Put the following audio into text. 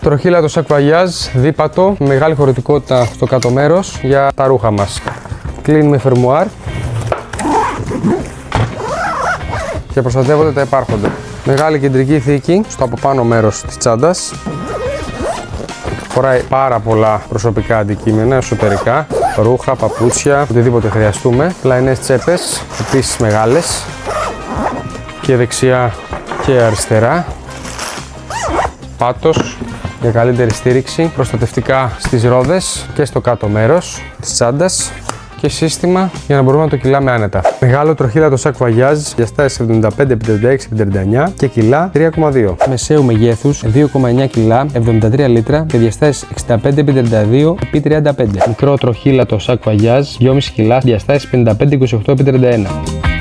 Τροχήλατο σακβαγιάζ, δίπατο, μεγάλη χωρητικότητα στο κάτω μέρος για τα ρούχα μας. Κλείνουμε φερμουάρ και προστατεύονται τα υπάρχοντα. Μεγάλη κεντρική θήκη στο από πάνω μέρος της τσάντας. Φοράει πάρα πολλά προσωπικά αντικείμενα, εσωτερικά, ρούχα, παπούτσια, οτιδήποτε χρειαστούμε. Πλαϊνές τσέπες, επίσης μεγάλες, και δεξιά και αριστερά. Πάτος για καλύτερη στήριξη, προστατευτικά στις ρόδες και στο κάτω μέρος της τσάντας και σύστημα για να μπορούμε να το κυλάμε άνετα. Μεγάλο τροχήλατο σακβαγιάζ, διαστάσεις 75-56-59 και κιλά 3,2. Μεσαίου μεγέθους 2,9 κιλά, 73 λίτρα και διαστάσεις 65-32-35. Μικρό τροχήλατο σακβαγιάζ 2,5 κιλά, διαστάσεις 55-28-31.